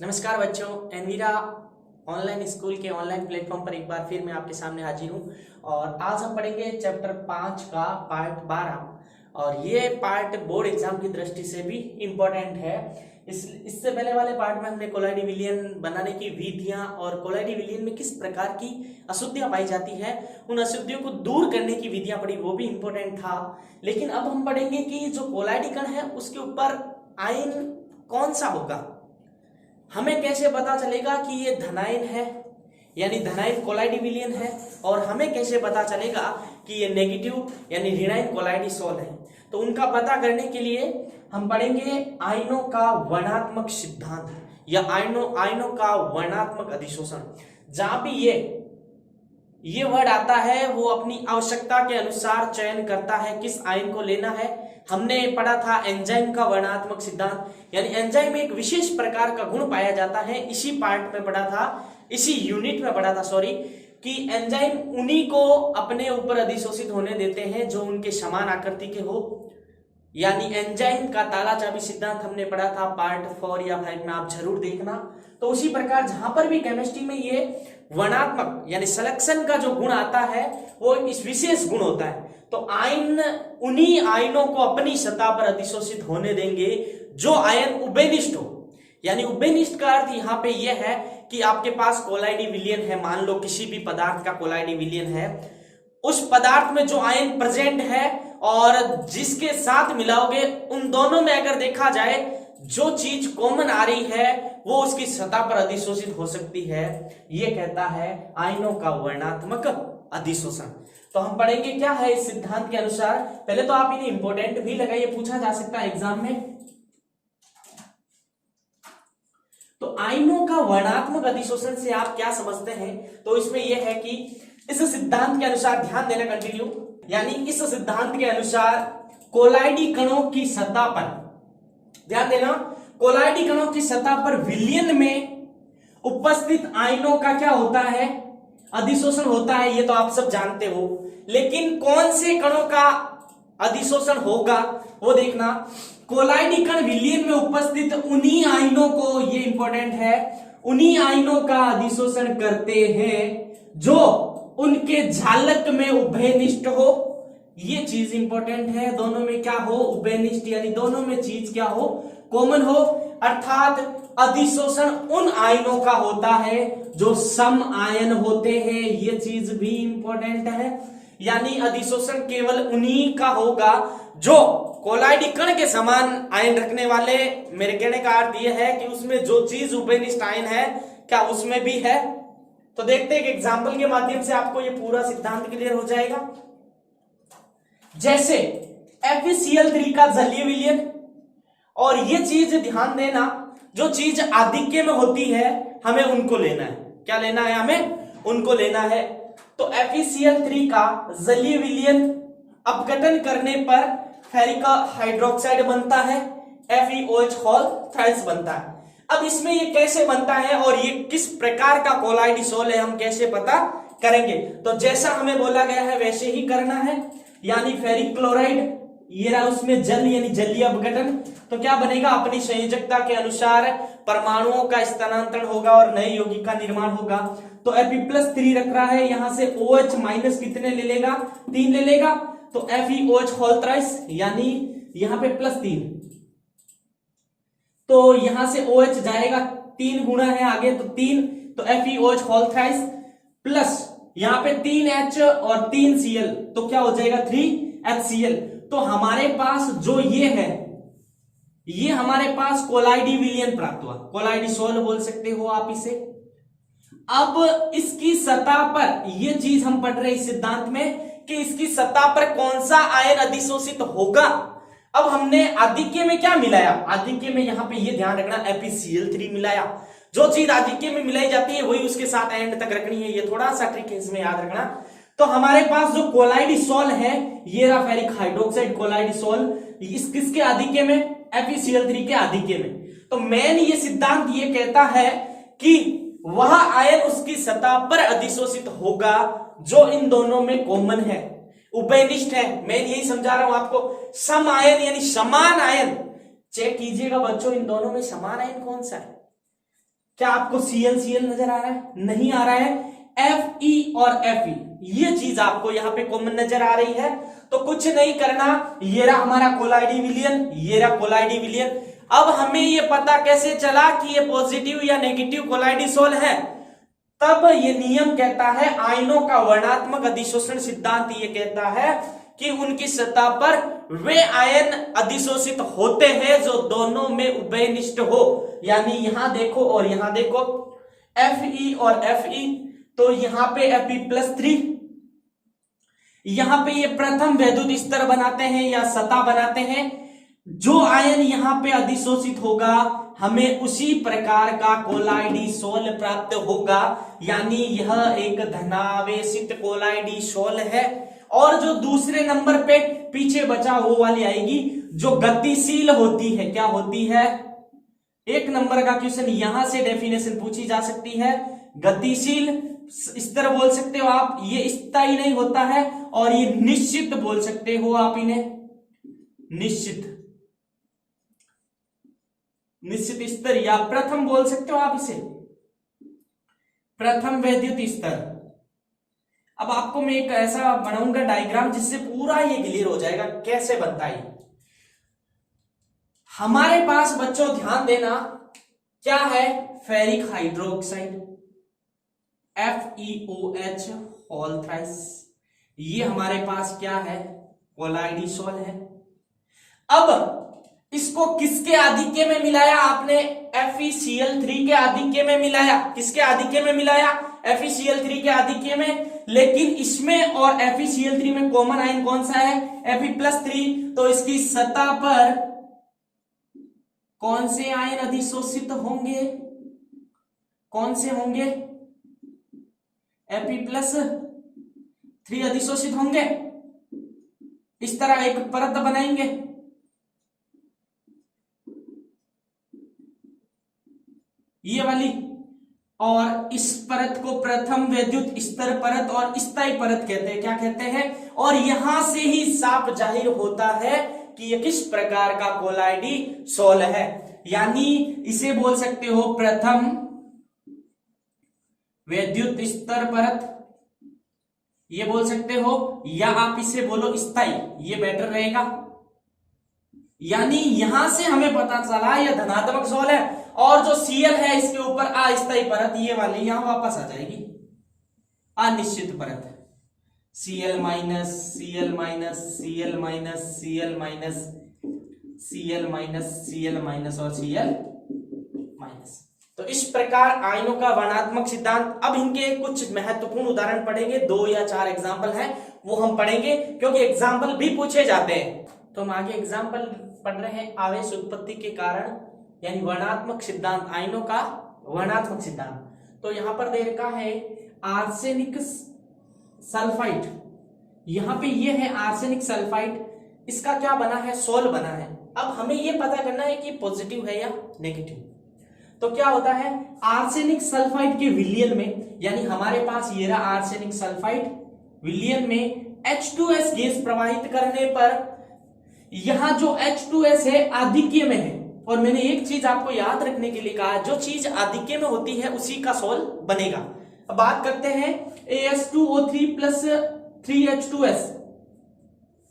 नमस्कार बच्चों, Envira online school के ऑनलाइन प्लेटफॉर्म पर एक बार फिर मैं आपके सामने हाजिर हूँ। और आज हम पढ़ेंगे चैप्टर 5 का पार्ट 12। और ये पार्ट बोर्ड एग्जाम की दृष्टि से भी इम्पोर्टेंट है। इससे पहले वाले पार्ट में हमने कोलाइडी विलियन बनाने की विधियां और कोलाइडी विलियन में किस प्रकार की अशुद्धियां पाई जाती है, उन अशुद्धियों को दूर करने की विधियां पढ़ी, वो भी इम्पोर्टेंट था। लेकिन अब हम पढ़ेंगे कि जो कोलाइडी कण है उसके ऊपर आयन कौन सा होगा। हमें कैसे पता चलेगा कि ये धनायन है, यानी धनायन कोलाइडी विलियन है, और हमें कैसे पता चलेगा कि ये नेगेटिव यानी ऋणायन कोलाइडिसोल है। तो उनका पता करने के लिए हम पढ़ेंगे आयनों का वर्णात्मक सिद्धांत या आयनों का वर्णात्मक अधिशोषण। जहां भी ये वर्ड आता है वो अपनी आवश्यकता के अनुसार चयन करता है किस आयन को लेना है। हमने पढ़ा था एंजाइम का वर्णात्मक सिद्धांत, यानी एंजाइम में एक विशेष प्रकार का गुण पाया जाता है। इसी पार्ट में पढ़ा था, इसी यूनिट में पढ़ा था कि एंजाइम उन्हीं को अपने ऊपर अधिशोषित होने देते हैं जो उनके समान आकृति के हो, यानी एंजाइम का ताला चाबी सिद्धांत हमने पढ़ा था पार्ट 4 या 5 में, आप जरूर देखना। तो उसी प्रकार जहां पर भी केमिस्ट्री में ये वर्णात्मक यानी सिलेक्शन का जो गुण आता है वो इस विशेष गुण होता है। तो आयन उन्हीं आयनों को अपनी सतह पर अधिशोषित होने देंगे जो आयन उभयनिष्ठ हो। यानी उभयनिष्ठ का अर्थ यहाँ पे यह है कि आपके पास कोलाइडी विलियन है, मान लो किसी भी पदार्थ का कोलाइडी विलियन है, उस पदार्थ में जो आयन प्रेजेंट है और जिसके साथ मिलाओगे, उन दोनों में अगर देखा जाए जो चीज कॉमन आ रही है वो उसकी सतह पर अधिशोषित हो सकती है। ये कहता है आयनों का वर्णात्मक अधिशोषण। तो हम पढ़ेंगे क्या है इस सिद्धांत के अनुसार। पहले तो आप इन्हें इंपॉर्टेंट भी लगाइए, पूछा जा सकता है एग्जाम में। तो आयनों का वर्णात्मक अधिशोषण से आप क्या समझते हैं? तो इसमें यह है कि इस सिद्धांत के अनुसार, ध्यान देना कंटिन्यू, यानी इस सिद्धांत के अनुसार कोलाइडी कणों की सतह पर, ध्यान देना, कोलाइडी कणों की सतह पर विलियन में उपस्थित आयनों का क्या होता है? अधिशोषण होता है। ये तो आप सब जानते हो, लेकिन कौन से कणों का अधिशोषण होगा वो देखना। कोलाइडी कण विलियन में उपस्थित उन्हीं आयनों को, ये इंपॉर्टेंट है, उन्हीं आयनों का अधिशोषण करते हैं जो उनके झालक में उभयनिष्ठ हो। ये चीज इंपॉर्टेंट है, दोनों में क्या हो? उभयनिष्ठ, यानी दोनों में चीज क्या हो? कॉमन हो। अर्थात अधिशोषण उन आयनों का होता है जो सम आयन होते हैं। ये चीज भी इंपॉर्टेंट है, यानी अधिशोषण केवल उन्हीं का होगा जो कोलाइडी कण के समान आयन रखने वाले। मेरे कहने का अर्थ यह है कि उसमें जो चीज उभयनिष्ठ आयन है क्या उसमें भी है। तो देखते हैं एक एग्जाम्पल के माध्यम से आपको ये पूरा सिद्धांत क्लियर हो जाएगा। जैसे FeCl3 का जलीय विलयन, और ये चीज ध्यान देना, जो चीज आधिक्य में होती है हमें उनको लेना है। क्या लेना है? हमें उनको लेना है। तो FeCl3 का जलीय विलयन अपघटन करने पर फेरिक हाइड्रोक्साइड बनता है, FeOH बनता है। अब इसमें ये कैसे बनता है और ये किस प्रकार का कोलाइडिसोल है, हम कैसे पता करेंगे? तो जैसा हमें बोला गया है वैसे ही करना है, यानी फेरिक क्लोराइड, ये रहा उसमें जल यानी जलीय अपघटन। तो क्या बनेगा? अपनी संयोजकता के अनुसार परमाणुओं का स्थानांतरण होगा और नए यौगिक का निर्माण होगा। तो Fe+3 रख रहा है, यहां से OH- कितने ले लेगा? 3 ले लेगा। तो FeOH यानी यहां पे +3, तो यहां से OH जाएगा, 3 गुना है आगे, तो 3, तो FeOH प्लस यहां पे 3H और 3Cl, तो क्या हो जाएगा? 3HCl। तो हमारे पास जो ये है, ये हमारे पास कोलाइडी विलयन प्राप्त हुआ, कोलाइडिसोल बोल सकते हो आप इसे। अब इसकी सतह पर ये चीज हम पढ़ रहे इस सिद्धांत में कि इसकी सतह पर कौन सा आयन अधिशोषित होगा। अब हमने आधिक्य में क्या मिलाया? आधिक्य में यहां पे ये ध्यान रखना FeCl3 मिलाया। जो चीज आधिक्य में मिलाई जाती है वही उसके साथ एंड तक रखनी है, ये थोड़ा सा ट्रिक है, इसमें याद रखना। तो हमारे पास जो कोलाइडिसोल है, ये रहा फेरिक हाइड्रोक्साइड कोलाइडिसोल, इस किसके आधिक्य में? FeCl3 के आधिक्य में। तो मेन ये सिद्धांत ये कहता है कि वह आयन उसकी सतह पर अधिशोषित होगा जो इन दोनों में कॉमन है, उभयनिष्ठ है। मैं यही समझा रहा हूं आपको। सम आयन यानी समान आयन, चेक कीजिएगा बच्चों, इन दोनों में समान आयन कौन सा है? क्या आपको Cl नजर आ रहा है? नहीं आ रहा है। Fe और Fe ये चीज आपको यहां पे कॉमन नजर आ रही है। तो कुछ नहीं करना, ये रहा हमारा कोलाइडी विलयन, ये रहा कोलाइडी विलयन। अब हमें ये पता कैसे चला कि ये पॉजिटिव या नेगेटिव कोलाइडिसोल है? तब ये नियम कहता है, आयनों का वर्णात्मक अधिशोषण सिद्धांत ये कहता है कि उनकी सतह पर वे आयन अधिशोषित होते हैं जो दोनों में उभयनिष्ठ हो। यानी यहां देखो और यहां देखो, Fe और Fe, तो यहां पे Fe+3, यहां पे ये प्रथम वैद्युत स्तर बनाते हैं या सतह बनाते हैं। जो आयन यहां पे अधिशोषित होगा हमें उसी प्रकार का कोलाइडिसोल प्राप्त होगा, यानी यह एक धनावेशित कोलाइडिसोल है। और जो दूसरे नंबर पे पीछे बचा वो वाली आएगी जो गतिशील होती है। क्या होती है? एक नंबर का क्वेश्चन यहां से डेफिनेशन पूछी जा सकती है। गतिशील स्तर बोल सकते हो आप, ये स्थायी नहीं होता है, और ये निश्चित बोल सकते हो आप इन्हें, निश्चित स्तर, या प्रथम बोल सकते हो आप इसे, प्रथम वैद्युत स्तर। अब आपको मैं एक ऐसा बनाऊंगा डायग्राम जिससे पूरा ये क्लियर हो जाएगा कैसे बनता है। हमारे पास बच्चों ध्यान देना, क्या है? Ferric hydroxide FeOH whole thrice, ये हमारे पास क्या है? कोलाइडिसोल है। अब इसको किसके आधिक्य में मिलाया आपने? FeCl3 के आधिक्य में मिलाया। किसके आधिक्य में मिलाया? FeCl3 के आधिक्य में। लेकिन इसमें और FeCl3 में कॉमन आयन कौन सा है? Fe+3। तो इसकी सतह पर कौन से आयन अधिशोषित होंगे? कौन से होंगे? Fe+3 अधिशोषित होंगे। इस तरह एक परत बनाएंगे, ये वाली, और इस परत को प्रथम वैद्युत स्तर परत और स्थायी परत कहते हैं। क्या कहते हैं? और यहां से ही साफ जाहिर होता है कि यह किस प्रकार का कोलाइडिसोल है। यानी इसे बोल सकते हो प्रथम वैद्युत स्तर परत, ये बोल सकते हो, या आप इसे बोलो स्थायी, ये बेटर रहेगा। यानी यहां से हमें पता चला यह धनात्मक सोल है, और जो Cl है इसके ऊपर अस्थायी परत, ये वाली यहां वापस आ जाएगी अनिश्चित परत, Cl minus Cl minus Cl minus Cl minus Cl minus Cl minus और Cl माइनस। तो इस प्रकार आयनों का वर्णात्मक सिद्धांत। अब इनके कुछ महत्वपूर्ण उदाहरण पढ़ेंगे, 2 या 4 एग्जाम्पल हैं वो हम पढ़ेंगे, क्योंकि एग्जाम्पल भी पूछे जाते हैं। तो हम आगे एग्जाम्पल पढ़ रहे हैं, आवेश उत्पत्ति के कारण, यानी वर्णात्मक सिद्धांत, आयनों का वर्णात्मक सिद्धांत। तो यहां पर दे रखा है आर्सेनिक सल्फाइड, यहां पे ये है आर्सेनिक सल्फाइड, इसका क्या बना है? सोल बना है। अब हमें यह पता करना है कि पॉजिटिव है या नेगेटिव। तो क्या होता है? आर्सेनिक सल्फाइड के विलयन में, यानी हमारे पास ये रहा आर्सेनिक सल्फाइड, विलयन में H2S गैस प्रवाहित करने पर यहां जो H2S है आधिक्य में है। और मैंने एक चीज आपको याद रखने के लिए कहा, जो चीज आधिक्य में होती है उसी का सोल बनेगा। अब बात करते हैं AS2O3 प्लस 3H2S,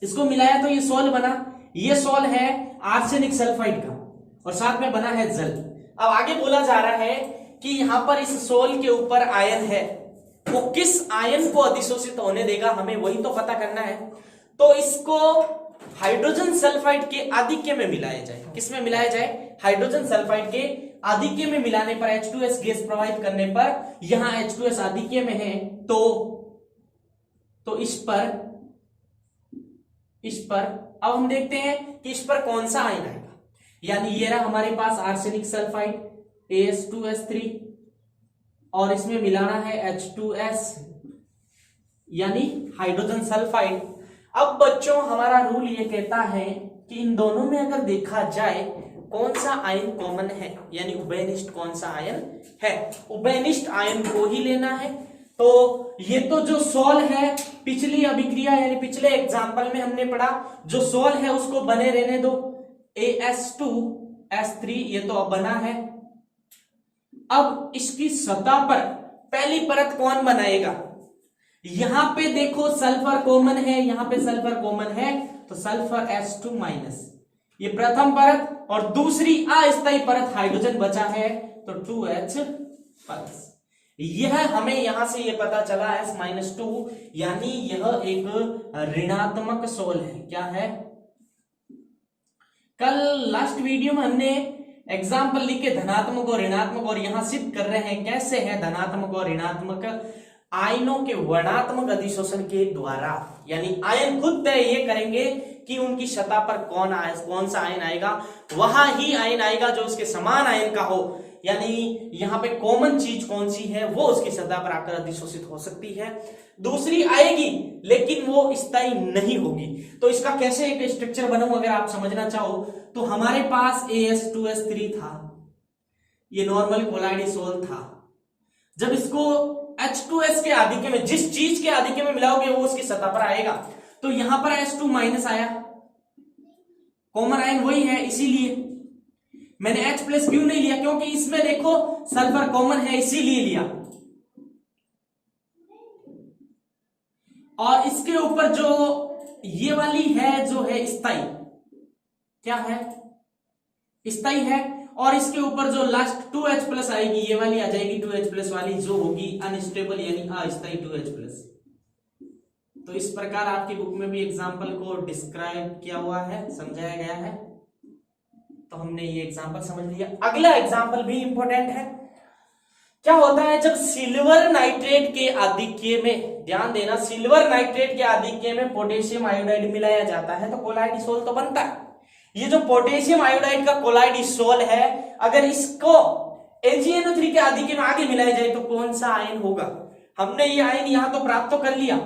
इसको मिलाया तो ये सोल बना, ये सोल है आर्सेनिक सल्फाइड का, और साथ में बना है जल। अब आगे बोला जा रहा है कि यहां पर इस सोल के ऊपर आयन है, वो किस आयन को अधिशोषित होने देगा, हमें वही तो पता करना है। तो इसको हाइड्रोजन सल्फाइड के आधिक्य में मिलाया जाए। किसमें मिलाया जाए? हाइड्रोजन सल्फाइड के आधिक्य में मिलाने पर, H2S गैस प्रवाहित करने पर, यहां H2S आधिक्य में है, तो इस पर अब हम देखते हैं कि इस पर कौन सा आयन आएगा। यानी ये रहा हमारे पास आर्सेनिक सल्फाइड AS2S3, और इसमें मिलाना है H2S यानी हाइड्रोजन सल्फाइड। अब बच्चों हमारा रूल ये कहता है कि इन दोनों में अगर देखा जाए कौन सा आयन कॉमन है, यानी उभयनिष्ठ कौन सा आयन है, उभयनिष्ठ आयन को ही लेना है। तो ये तो जो सोल है, पिछली अभिक्रिया यानी पिछले एग्जाम्पल में हमने पढ़ा, जो सोल है उसको बने रहने दो, AS2S3 ये तो अब बना है, अब इसकी सतह पर पहली परत कौन बनाएगा? यहां पे देखो सल्फर कॉमन है, यहां पे सल्फर कॉमन है, तो सल्फर H2 माइनस, ये प्रथम परत, और दूसरी अस्थायी परत हाइड्रोजन बचा है तो 2H प्लस। यह हमें यहां से ये पता चला S-2, यानी यह एक ऋणात्मक सोल है। क्या है? कल लास्ट वीडियो में हमने एग्जाम्पल लिखे धनात्मक और ऋणात्मक, और यहां सिद्ध कर रहे हैं कैसे है धनात्मक और ऋणात्मक आयनों के वर्णात्मक अधिशोषण के द्वारा। यानी आयन खुद तय ये करेंगे कि उनकी सतह पर कौन सा आयन आएगा, वहां ही आयन आएगा जो उसके समान आयन का हो, यानी यहां पे कॉमन चीज कौन सी है वो उसकी सतह पर आकर अधिशोषित हो सकती है। दूसरी आएगी लेकिन वो स्थायी नहीं होगी। तो इसका कैसे एक स्ट्रक्चर बनाऊं अगर आप समझना चाहो, तो हमारे पास AS2S3 था, ये नॉर्मल कोलाइडिसोल था। जब इसको H2S के आधिक्य में, जिस चीज के आधिक्य में मिलाओगे वो उसकी सतह पर आएगा। तो यहां पर H2 माइनस आया, कॉमन आयन वही है, इसीलिए मैंने H प्लस क्यों नहीं लिया, क्योंकि इसमें देखो सल्फर कॉमन है इसीलिए लिया। और इसके ऊपर जो ये वाली है जो है स्थायी, क्या है? स्थायी है। और इसके ऊपर जो लास्ट 2H प्लस आएगी, ये वाली आ जाएगी 2H प्लस वाली, जो होगी अनस्टेबल यानी अस्थायी 2H प्लस। तो इस प्रकार आपकी बुक में भी एग्जाम्पल को डिस्क्राइब किया हुआ है, समझाया गया है। तो हमने ये एग्जाम्पल समझ लिया। अगला एग्जाम्पल भी इंपॉर्टेंट है। क्या होता है जब सिल्वर नाइट्रेट के आधिक्य में, ध्यान देना, सिल्वर नाइट्रेट के आधिक्य में पोटेशियम आयोडाइड मिलाया जाता है तो कोलाइडिसोल तो बनता है। ये जो पोटेशियम आयोडाइड का कोलाइडिसोल है, अगर इसको AgNO3 के आधिक्य में आगे मिलाया जाए तो कौन सा आयन होगा? हमने ये आयन यहां तो प्राप्त तो कर लिया,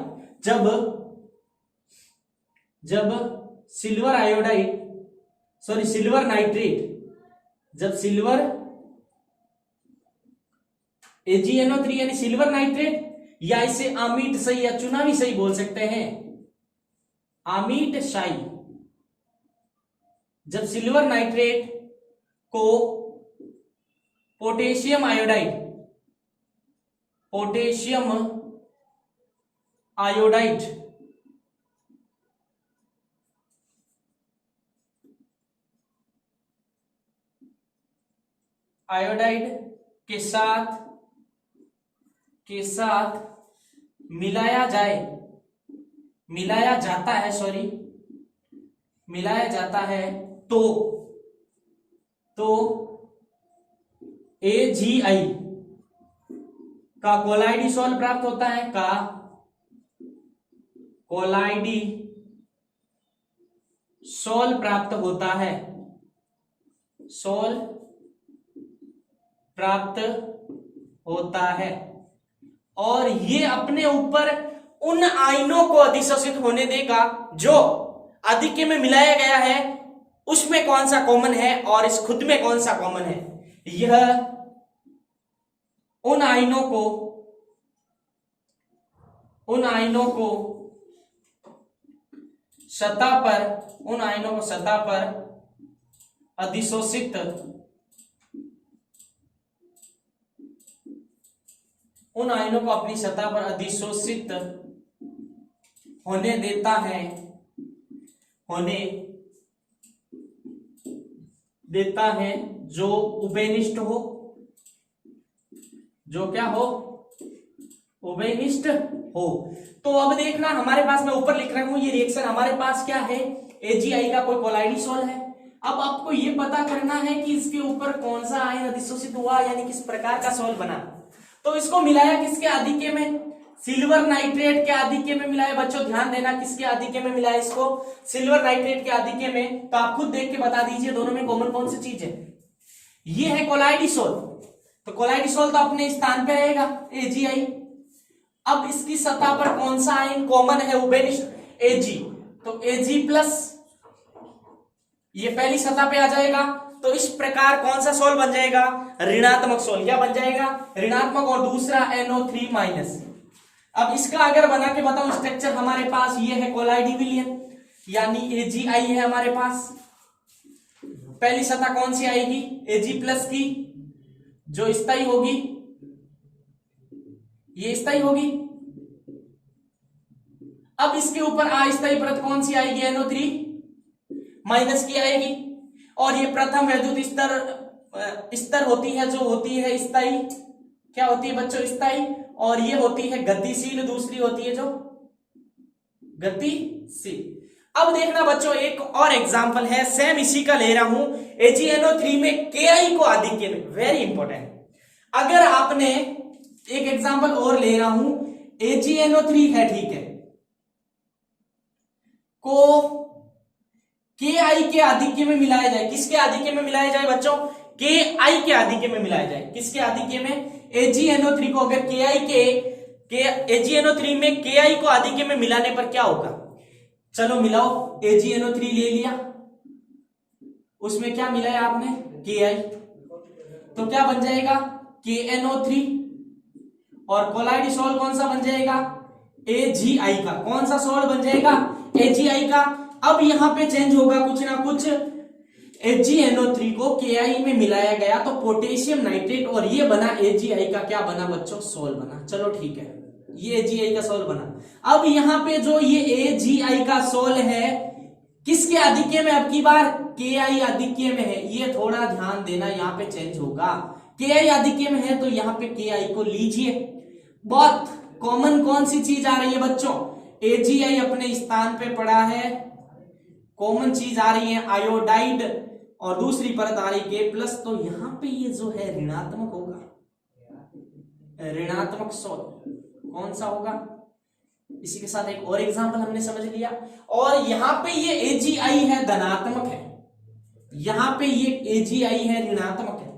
जब silver iodide, sorry silver nitrate, जब सिल्वर AgNO3 यानी सिल्वर नाइट्रेट, या इसे आमीट सही या चुनावी सही बोल सकते हैं, आमीट शाई, जब सिल्वर नाइट्रेट को पोटेशियम आयोडाइड के साथ मिलाया जाता है तो AgI का कोलाइडिसोल प्राप्त होता है, कोलाइडिसोल प्राप्त होता है। और ये अपने ऊपर उन आयनों को अधिशोषित होने देगा जो आधिक्य में मिलाया गया है, उसमें कौन सा कॉमन है और इस खुद में कौन सा कॉमन है। यह उन आयनों को सतह पर अधिशोषित अपनी सतह पर अधिशोषित होने देता है जो उभयनिष्ठ हो, जो क्या हो? उभयनिष्ठ हो। तो अब देखना, हमारे पास, मैं ऊपर लिख रहा हूं ये रिएक्शन, हमारे पास क्या है? AgI का कोई कोलाइडिसोल है। अब आपको ये पता करना है कि इसके ऊपर कौन सा आयन अधिशोषित हुआ, यानी किस प्रकार का सोल बना। तो इसको मिलाया किसके आधिक्य में? सिल्वर नाइट्रेट के आधिक्य में मिलाया। बच्चों ध्यान देना, किसके आधिक्य में मिलाया इसको? सिल्वर नाइट्रेट के आधिक्य में। तो आप खुद देख के बता दीजिए दोनों में कॉमन कौन सी चीज है। ये है कोलाइडिसोल, तो कोलाइडिसोल तो अपने स्थान पे रहेगा AgI। अब इसकी सतह पर कौन सा आयन कॉमन है? उभयनिष्ठ Ag, तो Ag प्लस, ये पहली सतह पे आ जाएगा। तो इस प्रकार कौन सा सोल बन जाएगा? ऋणात्मक सोल। क्या बन जाएगा? ऋणात्मक। और दूसरा NO3 माइनस। अब इसका अगर बना के बताऊं स्ट्रक्चर, हमारे पास ये है कोलाइडी विलयन, यानी AgI है हमारे पास। पहली सतह कौन सी आएगी? Ag प्लस की। जो स्थायी होगी ये स्थायी होगी। अब इसके ऊपर अस्थायी परत कौन सी आएगी, NO3 माइनस की आएगी। और ये प्रथम वैद्युत स्तर होती है जो होती है स्थायी। क्या होती है बच्चों, स्थायी। और ये होती है गतिशील, दूसरी होती है जो गतिशील। अब देखना बच्चों एक और एग्जांपल है, सेम इसी का ले रहा हूं, AgNO3 में Ki को आधिक्य में, वेरी इंपॉर्टेंट। अगर आपने एक एग्जांपल और ले रहा हूं, AgNO3 है, ठीक है, को Ki के आधिक्य में मिलाया जाए। किसके आधिक्य में मिलाया जाए बच्चों, Ki के आधिक्य में मिलाया जाए। किसके आधिक्य में, AgNO3 को अगर AgNO3 में Ki को आधिक्य में मिलाने पर क्या होगा, चलो मिलाओ। AgNO3 ले लिया, उसमें क्या मिलाया आपने, Ki, तो क्या बन जाएगा KNO3। और कोलाइडिसॉल कौन सा बन जाएगा, AgI का। कौन सा सॉल्ट बन जाएगा, AgI का। अब यहां पे चेंज होगा कुछ ना कुछ, AgNO3 को Ki में मिलाया गया तो पोटेशियम नाइट्रेट, और ये बना AgI का क्या बना बच्चों, सोल बना। चलो ठीक है, ये AgI का सोल बना। अब यहां पे जो ये AgI का सोल है किसके आधिक्य में, अब की बार Ki आधिक्य में है। ये थोड़ा ध्यान देना, यहां पे चेंज होगा, Ki आधिक्य में है तो यहां पे Ki को लीजिए। बहुत कॉमन कौन सी चीज आ रही है बच्चों, AgI अपने स्थान पे पड़ा है, कॉमन चीज आ रही है आयोडाइड, और दूसरी परत आ रही K+, तो यहां पे ये जो है ऋणात्मक होगा, ऋणात्मक सोल। कौन सा होगा, इसी के साथ एक और एग्जांपल हमने समझ लिया। और यहां पे ये AgI है, धनात्मक है, यहां पे ये AgI है, ऋणात्मक है।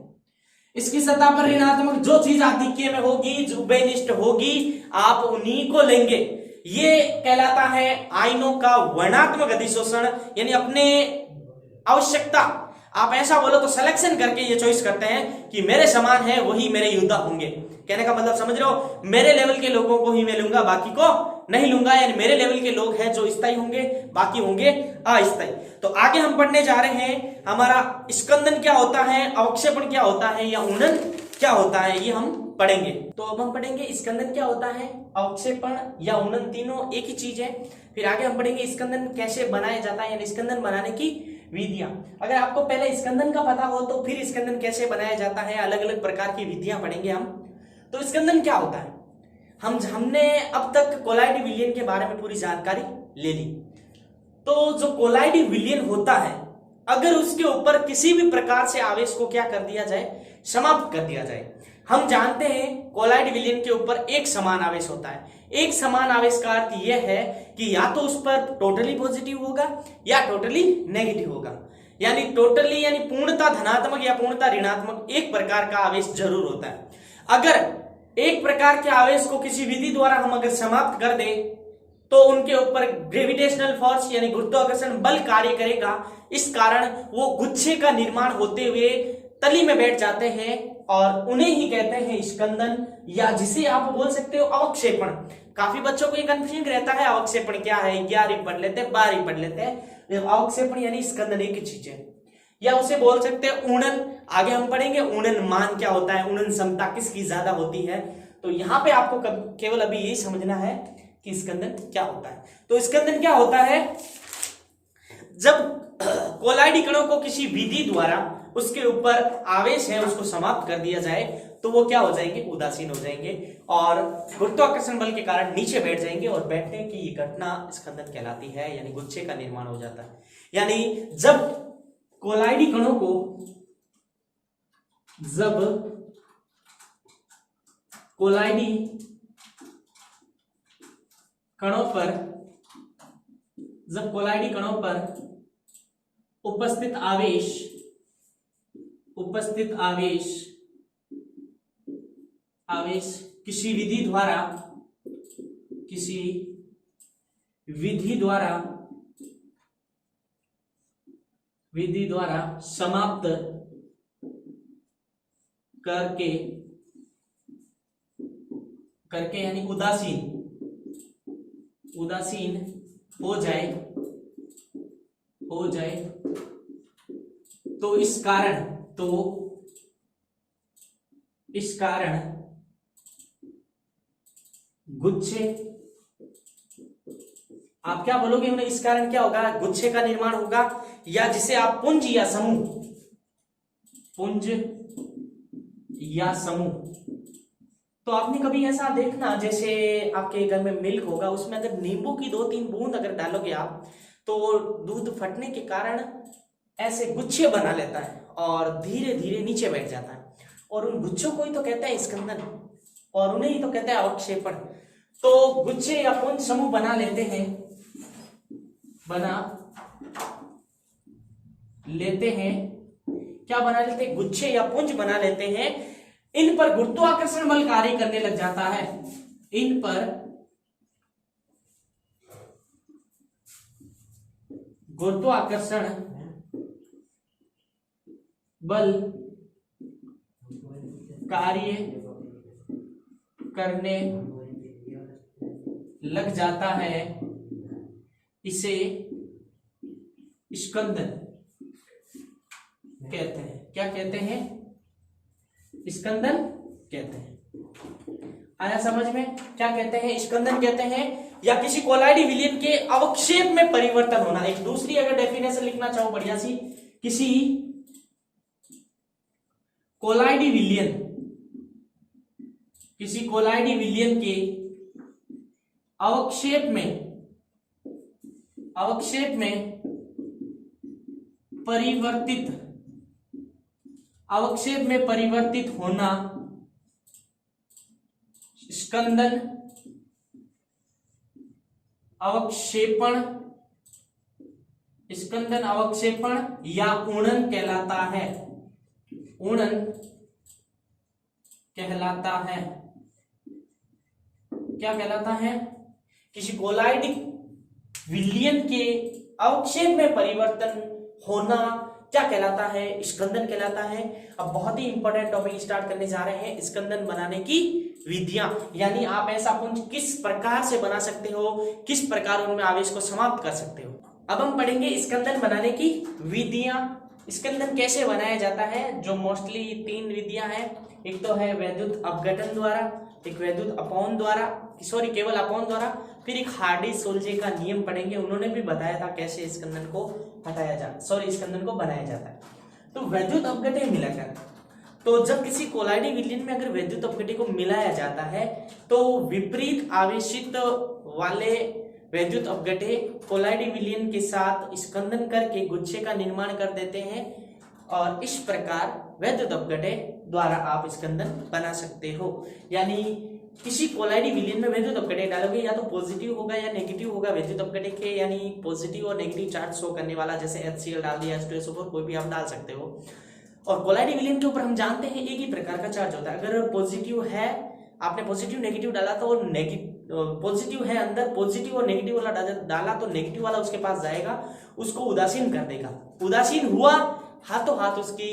इसकी सतह पर ऋणात्मक जो चीज आधिक्य में होगी, जो उभयनिष्ठ होगी, आप उन्हीं को लेंगे। ये कहलाता है आयनों का वर्णात्मक अधिशोषण, यानी अपने आवश्यकता, आप ऐसा बोलो तो सिलेक्शन करके ये चॉइस करते हैं कि मेरे समान है वही मेरे योद्धा होंगे। कहने का मतलब समझ रहे हो, मेरे लेवल के लोगों को ही मैं लूंगा, बाकी को नहीं लूंगा। यानी मेरे लेवल के लोग हैं जो स्थायी होंगे, बाकी होंगे अस्थायी। तो आगे हम पढ़ने जा रहे हैं, हमारा स्कंदन क्या होता है, अवक्षेपण क्या होता है, या ऊनन क्या होता है, ये हम पढ़ेंगे। तो अब हम पढ़ेंगे स्कंदन क्या होता है, अवक्षेपण या ऊनन, तीनों एक ही चीज है। फिर आगे हम पढ़ेंगे स्कंदन कैसे बनाया जाता है, यानी स्कंदन बनाने की विधियां। अगर आपको पहले स्कंदन का पता हो तो फिर स्कंदन कैसे बनाया जाता है, अलग अलग प्रकार की विधियां पढ़ेंगे हम। तो स्कंदन क्या होता है, हमने अब तक कोलाइडी विलयन के बारे में पूरी जानकारी ले ली। तो जो कोलाइडी विलयन होता है, अगर उसके ऊपर किसी भी प्रकार से आवेश को क्या कर दिया जाए, समाप्त कर दिया जाए। हम जानते हैं कोलाइड विलयन के ऊपर एक समान आवेश होता है। एक समान आवेश का अर्थ यह है कि या तो उस पर टोटली पॉजिटिव होगा या टोटली नेगेटिव होगा, यानी टोटली यानी पूर्णता धनात्मक या पूर्णता ऋणात्मक एक प्रकार का आवेश जरूर होता है। अगर एक प्रकार के आवेश को किसी विधि द्वारा हम अगर समाप्त कर दें तो उनके ऊपर ग्रेविटेशनल फोर्स यानी गुरुत्वाकर्षण बल कार्य करेगा। इस कारण वो गुच्छे का निर्माण होते हुए तली में बैठ जाते हैं और उन्हें ही कहते हैं स्कंदन, या जिसे आप बोल सकते हो अवक्षेपण। काफी बच्चों को ये कंफ्यूजन रहता है अवक्षेपण क्या है, 11वीं पढ़ लेते हैं 12वीं पढ़ लेते हैं। अवक्षेपण यानी स्कंदन एक ही चीज है, या उसे बोल सकते हैं ऊणन। आगे हम पढ़ेंगे ऊणन मान क्या होता है, ऊणन क्षमता किसकी ज्यादा होती है। तो यहाँ पे आपको केवल अभी यही समझना है कि स्कंदन क्या होता है। तो स्कंदन क्या होता है, जब कोलाइडी कणों को किसी विधि द्वारा उसके ऊपर आवेश है उसको समाप्त कर दिया जाए तो वो क्या हो जाएंगे, उदासीन हो जाएंगे और गुरुत्वाकर्षण बल के कारण नीचे बैठ जाएंगे और बैठने की ये घटना स्कंदन कहलाती है, यानी गुच्छे का निर्माण हो जाता है। यानी जब कोलाइडी कणों को कोलाइडी कणों पर उपस्थित आवेश किसी विधि द्वारा समाप्त करके यानी उदासीन हो जाए तो इस कारण इस कारण गुच्छे, आप क्या बोलोगे उन्हें, इस कारण क्या होगा, गुच्छे का निर्माण होगा, या जिसे आप पुंज या समूह, पुंज या समूह। तो आपने कभी ऐसा देखना, जैसे आपके घर में मिल्क होगा, उसमें अगर नींबू की 2-3 बूंद अगर डालोगे आप, तो दूध फटने के कारण ऐसे गुच्छे बना लेता है और धीरे धीरे नीचे बैठ जाता है, और उन गुच्छों को ही तो कहते हैं स्कंदन, और उन्हें ही तो कहते हैं अवक्षेपण। तो गुच्छे या पुंज समूह बना लेते हैं, क्या बना लेते हैं, गुच्छे या पुंज बना लेते हैं। इन पर गुरुत्वाकर्षण बल कार्य करने लग जाता है, इन पर गुरुत्वाकर्षण बल कार्य करने लग जाता है, इसे स्कंदन कहते हैं। क्या कहते हैं, स्कंदन कहते हैं। आया समझ में, क्या कहते हैं, स्कंदन कहते हैं, या किसी कोलाइडी विलयन के अवक्षेप में परिवर्तन होना। एक दूसरी अगर डेफिनेशन लिखना चाहो बढ़िया सी, किसी कोलाइडी विलयन के अवक्षेप में परिवर्तित होना स्कंदन अवक्षेपण या ऊणन कहलाता है, क्या कहलाता है, किसी कोलाइडिक विलयन के अवक्षेप में परिवर्तन होना क्या कहलाता है, स्कंदन कहलाता है। अब बहुत ही इंपॉर्टेंट टॉपिक स्टार्ट करने जा रहे हैं, स्कंदन बनाने की विधियां, यानी आप ऐसा पुंज किस प्रकार से बना सकते हो, किस प्रकार उनमें आवेश को समाप्त कर सकते हो। अब हम पढ़ेंगे स्कंदन बनाने की विधियां। स्कंदन कैसे बनाया जाता है, जो मोस्टली 3 विधियां हैं। एक तो है वैद्युत अपघटन द्वारा, एक वैद्युत अपवन द्वारा, केवल अपवन द्वारा, फिर एक हार्डी सोल्जे का नियम पढ़ेंगे, उन्होंने भी बताया था कैसे स्कंदन को स्कंदन को बनाया जाता है। तो वैद्युत अपघटन मिलाकर, तो जब किसी कोलाइडी विलयन में अगर वैद्युत अपघटन को मिलाया जाता है, तो विपरीत आवेशित वाले वैद्युत अपघटन कोलाइडी विलयन के साथ स्कंदन करके गुच्छे का निर्माण कर देते हैं, और इस प्रकार वैद्युत अपघटन द्वारा आप स्कंदन बना सकते हो। यानी किसी कोलाइडी विलयन में वैद्युत अपघटन डालोगे, या तो पॉजिटिव होगा या नेगेटिव होगा वैद्युत अपघटन के, यानी पॉजिटिव और नेगेटिव चार्ज शो करने वाला, जैसे HCl डाल दिया, H2SO4 कोई भी आप डाल सकते हो। और कोलाइडी विलयन के ऊपर हम जानते हैं एक ही प्रकार का चार्ज होता है। अगर पॉजिटिव है, आपने पॉजिटिव नेगेटिव डाला, तो पॉजिटिव है अंदर, पॉजिटिव और नेगेटिव वाला डाला, तो नेगेटिव वाला उसके पास जाएगा, उसको उदासीन कर देगा। उदासीन हुआ, हाथों हाथ उसकी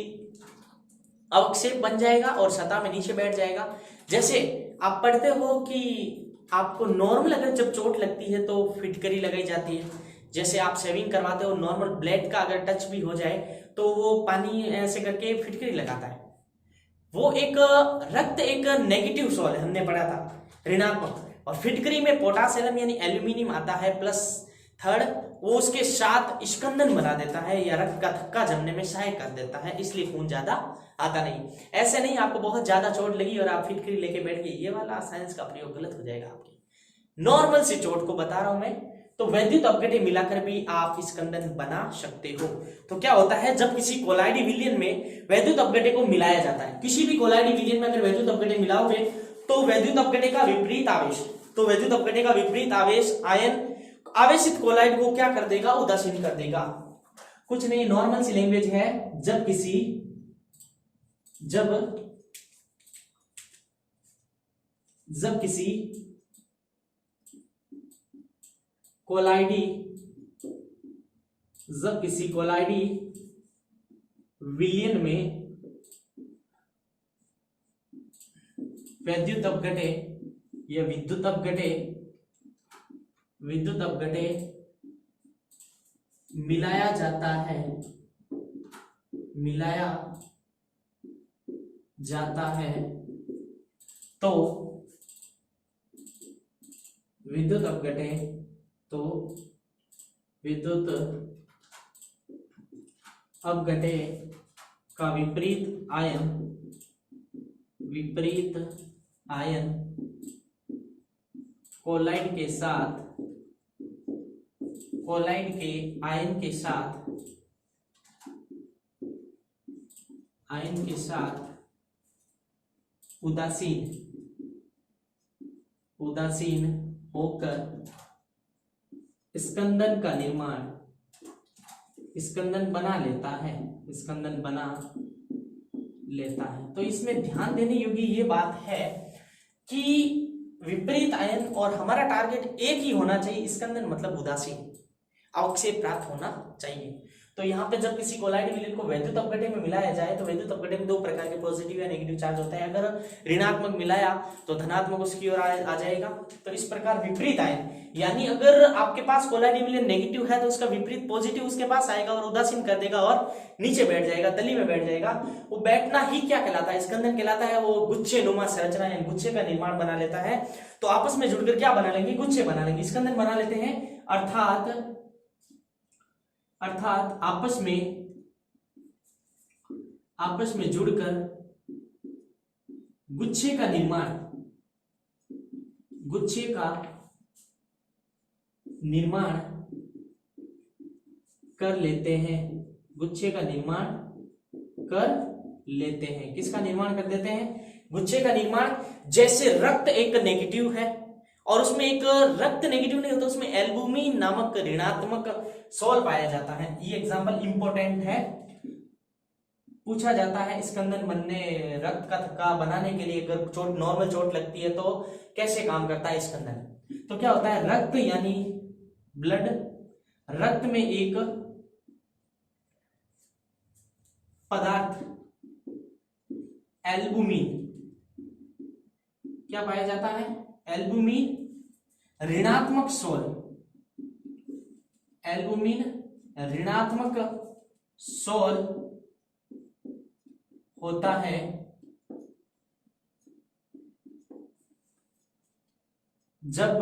अवक्षेप बन जाएगा और सतह में नीचे बैठ जाएगा। जैसे आप पढ़ते हो कि आपको नॉर्मल अगर जब चोट लगती है तो फिटकरी लगाई जाती है, जैसे आप शेविंग करवाते हो, नॉर्मल ब्लेड का अगर टच भी हो जाए तो वो पानी ऐसे करके फिटकरी लगाता है। वो एक रक्त एक नेगेटिव सोल है, हमने पढ़ा था, ऋणात्मक, और फिटकरी में पोटासियम यानी एल्यूमिनियम आता है प्लस थर्ड, वो उसके साथ स्कंदन बना देता है या रक्त का थक्का जमने में सहायक कर देता है, इसलिए खून ज्यादा आता नहीं। ऐसे नहीं आपको बहुत ज्यादा चोट लगी और आप फिटकरी लेके बैठ गए, ये वाला साइंस का प्रयोग गलत हो जाएगा आपकी। नॉर्मल सी चोट को बता रहा हूं मैं। तो वैद्युत अपघटन मिलाकर भी आप स्कंदन बना सकते हो। तो क्या होता है, जब किसी कोलाइडी विलयन में वैद्युत अपघटन को मिलाया जाता है, किसी भी कोलाइडी विलयन में अगर वैद्युत अपघटन मिलाओगे तो वैद्युत अपघटन का विपरीत आवेश, आयन आवेशित कोलाइड को क्या कर देगा, उदासीन कर देगा। कुछ नहीं, नॉर्मल सी लैंग्वेज है, जब किसी कोलाइडी विलयन में वैद्युत अपघटन या विद्युत अपघटन मिलाया जाता है तो विद्युत अपघटे का विपरीत आयन कोलाइड के आयन के साथ उदासीन होकर स्कंदन बना लेता है। तो इसमें ध्यान देने योग्य ये बात है कि विपरीत आयन और हमारा टारगेट एक ही होना चाहिए, स्कंदन मतलब उदासीन अवक्षेप प्राप्त होना चाहिए। तो यहाँ पे जब किसी कोलाइड विलयन को वैद्युत अपघटे में मिलाया जाए तो वैद्युत अपघटे में दो प्रकार के पॉजिटिव या नेगेटिव चार्ज होता है। अगर ऋणात्मक मिलाया तो धनात्मक उसकी ओर आ जाएगा। तो इस प्रकार विपरीत आयन, यानी अगर आपके पास कोलाइड विलयन नेगेटिव है तो उसका विपरीत पॉजिटिव उसके पास आएगा और उदासीन कर देगा और नीचे बैठ जाएगा, तली में बैठ जाएगा। वो बैठना ही क्या कहलाता है? स्कंदन कहलाता है। वो गुच्छे नुमा संरचना यानी गुच्छे का निर्माण बना लेता है। तो आपस में जुड़कर क्या बना लेंगे? गुच्छे बना लेंगे, स्कंदन बना लेते हैं। अर्थात आपस में जुड़कर गुच्छे का निर्माण कर लेते हैं। किसका निर्माण कर देते हैं? गुच्छे का निर्माण। जैसे रक्त एक नेगेटिव है और उसमें एक रक्त नेगेटिव नहीं होता, उसमें एल्बुमिन नामक ऋणात्मक सोल पाया जाता है। ये एग्जांपल इंपॉर्टेंट है, पूछा जाता है। स्कंदन बनने, रक्त का थक्का बनाने के लिए अगर नॉर्मल चोट लगती है तो कैसे काम करता है स्कंदन? तो क्या होता है? रक्त यानी ब्लड, रक्त में एक पदार्थ एल्बुमिन क्या पाया जाता है? एल्बुमिन ऋणात्मक सोल, एल्बुमिन ऋणात्मक सोल होता है। जब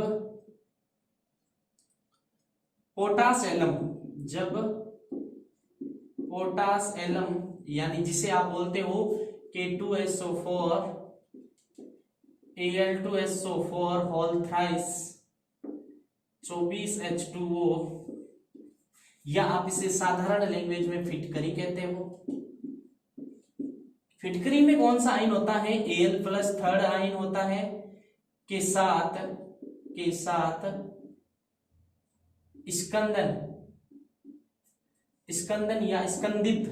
पोटास एलम यानी जिसे आप बोलते हो K2SO4 Al2SO4 whole thrice 24H2O, या आप इसे साधारण लैंग्वेज में फिटकरी कहते हो। फिटकरी में कौन सा आयन होता है? Al+ थर्ड आयन होता है के साथ स्कंदन या स्कंदित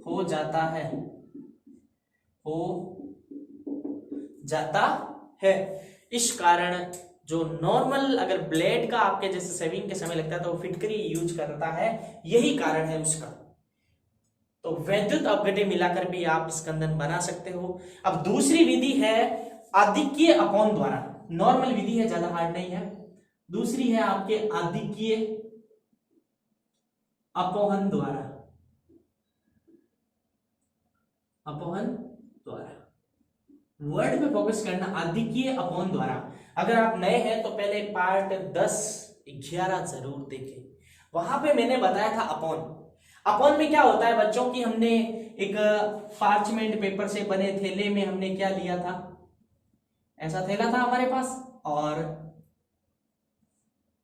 हो जाता है। इस कारण जो नॉर्मल अगर ब्लेड का आपके जैसे सेविंग के समय लगता है तो वो फिटकरी यूज करता है, यही कारण है उसका। तो वैद्युत अपघटे मिलाकर भी आप स्कंदन बना सकते हो। अब दूसरी विधि है आधिक्य अपोहन द्वारा। नॉर्मल विधि है, ज्यादा हार्ड नहीं है। दूसरी है आपके आधिक्य अपोहन द्वारा। वर्ड पे फोकस करना, आधिक्य अपोहन द्वारा। अगर आप नए हैं तो पहले पार्ट 10-11 जरूर देखें, वहां पे मैंने बताया था अपोहन में क्या होता है बच्चों की। हमने एक पार्चमेंट पेपर से बने थैले में हमने क्या लिया था? ऐसा थैला था हमारे पास और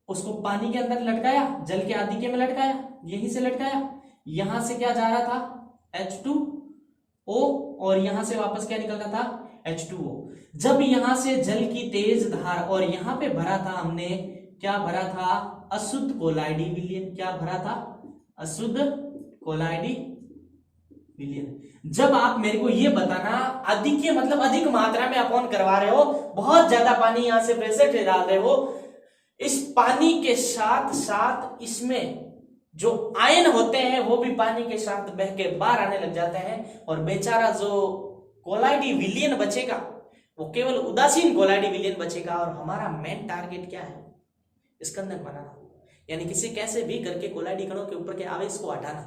उसको पानी के अंदर लटकाया, जल के आधिक्य में लटकाया, यहीं से लटकाया। यहां से क्या जा रहा था? H2O, और यहां से वापस क्या निकल रहा था? H2O। जब यहां से जल की तेज धार और यहां पे भरा था हमने, क्या भरा था? अशुद्ध कोलाइडी विलयन। क्या भरा था? अशुद्ध कोलाइडी विलयन। जब आप मेरे को ये बताना, अधिक मतलब अधिक मात्रा में अपोहन करवा रहे हो, बहुत ज्यादा पानी यहां से प्रेशर से डाल रहे हो, इस पानी के साथ साथ इसमें जो आयन होते हैं वो भी पानी के साथ बह के बाहर आने लग जाते हैं, और बेचारा जो कोलाइडी विलयन बचेगा वो केवल उदासीन कोलाइडी विलयन बचेगा। और हमारा मेन टारगेट क्या है? स्कंदन बनाना, यानी किसी कैसे भी करके कोलाइडी कणों के ऊपर के आवेश को हटाना।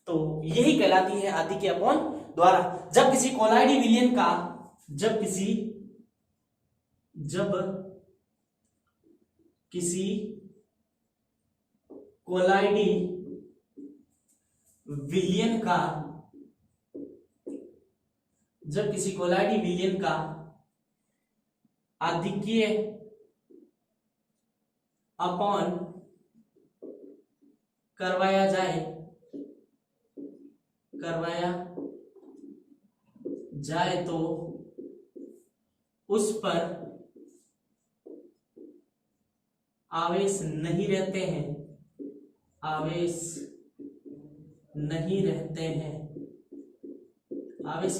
तो यही कहलाती है आधिक्य अपोहन द्वारा जब किसी कोलाइडी विलयन का कोलाइडी विलयन का आधिक्य अपॉन करवाया जाए तो उस पर आवेश नहीं रहते हैं आवेश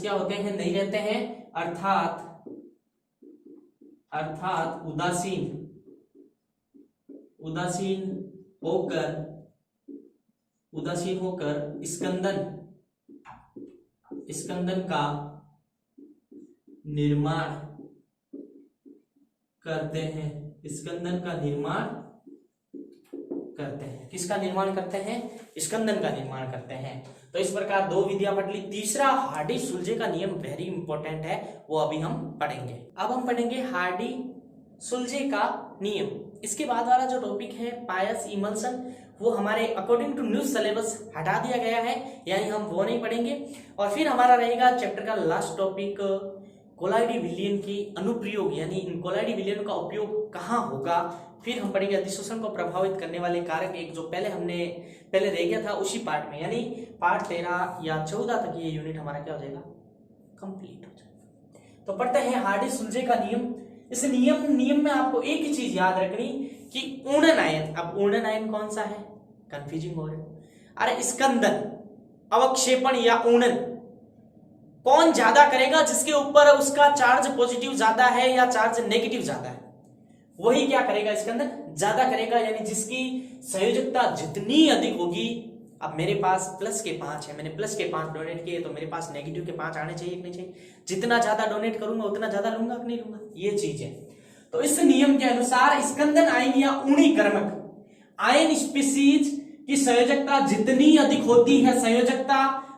क्या होते हैं? नहीं रहते हैं, अर्थात उदासीन होकर स्कंदन का निर्माण करते हैं। किसका निर्माण करते हैं? स्कंदन का निर्माण करते हैं। तो इस प्रकार दो विधियां पढ़ ली। तीसरा हार्डी-सुलजे का नियम वेरी इंपॉर्टेंट है, वो अभी हम पढ़ेंगे। अब हम पढ़ेंगे हार्डी-सुलजे का नियम। इसके बाद वाला जो टॉपिक है पायस इमल्सन, वो हमारे अकॉर्डिंग टू न्यू सिलेबस हटा दिया गया है, यानी हम वो नहीं पढ़ेंगे। और फिर हमारा रहेगा चैप्टर का लास्ट टॉपिक कोलाइडी विलयन की अनुप्रयोग, यानी इन कोलाइडी विलयन का उपयोग कहाँ होगा। फिर हम पढ़ेंगे अधिशोषण को प्रभावित करने वाले कारक, एक जो पहले रह गया था उसी पार्ट में, यानी पार्ट 13 या 14 तक ये यूनिट हमारा क्या हो जाएगा? कंप्लीट हो जाएगा। तो पढ़ते हैं हार्डी-सुलजे का नियम। इस नियम में आपको एक ही चीज याद रखनी कि ऊर्णन आयन, अब ऊर्णन आयन कौन सा है? कंफ्यूजिंग हो रहा है। अरे स्कंदन, अवक्षेपण या ऊर्णन कौन ज्यादा करेगा? जिसके ऊपर उसका चार्ज पॉजिटिव ज्यादा है या चार्ज नेगेटिव ज्यादा है, वही क्या करेगा? स्कंदन ज्यादा करेगा, यानी जिसकी संयोजकता जितनी अधिक होगी। अब मेरे पास प्लस के 5 है, मैंने प्लस के 5 डोनेट किए, तो मेरे पास नेगेटिव के 5 आने चाहिए कि नहीं चाहिए? जितना ज्यादा डोनेट करूंगा उतना ज्यादा लूंगा कि नहीं लूंगा, ये चीज है। तो इस नियम के अनुसार स्कंदन आयन या ऊर्णीकर्मक आयन स्पीसीज की संयोजकता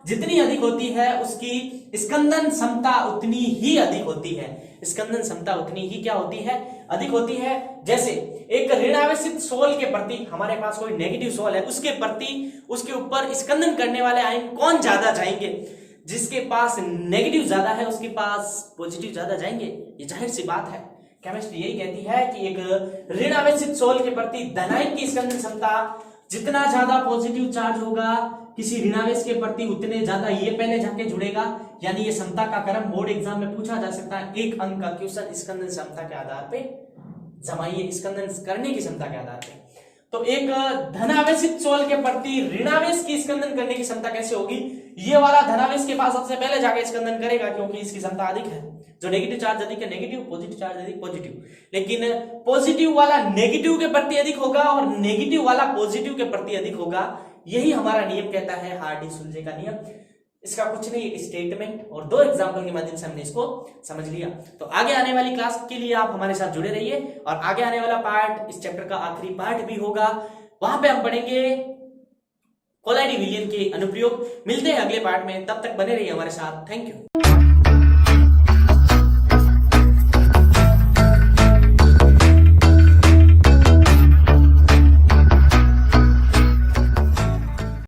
जितनी अधिक होती है, उसकी स्कंदन क्षमता उतनी ही अधिक होती है। स्कंदन क्षमता उतनी ही क्या होती है? अधिक होती है। जैसे एक ऋणावेशित सोल के प्रति, हमारे पास कोई नेगेटिव सोल है, उसके प्रति उसके ऊपर स्कंदन करने वाले आयन कौन ज्यादा जाएंगे? जिसके पास नेगेटिव ज्यादा है उसके पास पॉजिटिव ज्यादा जाएंगे, ये जाहिर सी बात है। केमिस्ट्री यही कहती है कि एक ऋणावेशित सोल के प्रति धनायन की स्कंदन क्षमता जितना ज्यादा पॉजिटिव चार्ज होगा किसी ऋणावेश के प्रति, उतने ज्यादा ये पहले जाके जुड़ेगा। यानी ये क्षमता का क्रम बोर्ड एग्जाम में पूछा जा सकता है। एक अंक का क्वेश्चन स्कंदन क्षमता के आधार पे जमाइए, स्कंदन करने की क्षमता के आधार पे। तो एक धनावेशित सोल के प्रति ऋणावेश की स्कंदन करने की क्षमता कैसे होगी? ये वाला धनावेश के पास सबसे पहले जाके स्कंदन करेगा, क्योंकि इसकी क्षमता अधिक है। जो नेगेटिव चार्ज अधिक है नेगेटिव, पॉजिटिव चार्ज अधिक पॉजिटिव। लेकिन पॉजिटिव वाला नेगेटिव के प्रति अधिक होगा और नेगेटिव वाला पॉजिटिव के प्रति अधिक होगा। यही हमारा नियम कहता है, हार्डी-सुलजे का नियम। इसका कुछ नहीं, एक स्टेटमेंट और 2 एग्जाम्पल के माध्यम से हमने इसको समझ लिया। तो आगे आने वाली क्लास के लिए आप हमारे साथ जुड़े रहिए, और आगे आने वाला पार्ट इस चैप्टर का आखिरी पार्ट भी होगा। वहां पे हम पढ़ेंगे कोलाइडी विलयन के अनुप्रयोग। मिलते हैं अगले पार्ट में, तब तक बने रहिए हमारे साथ। Thank you.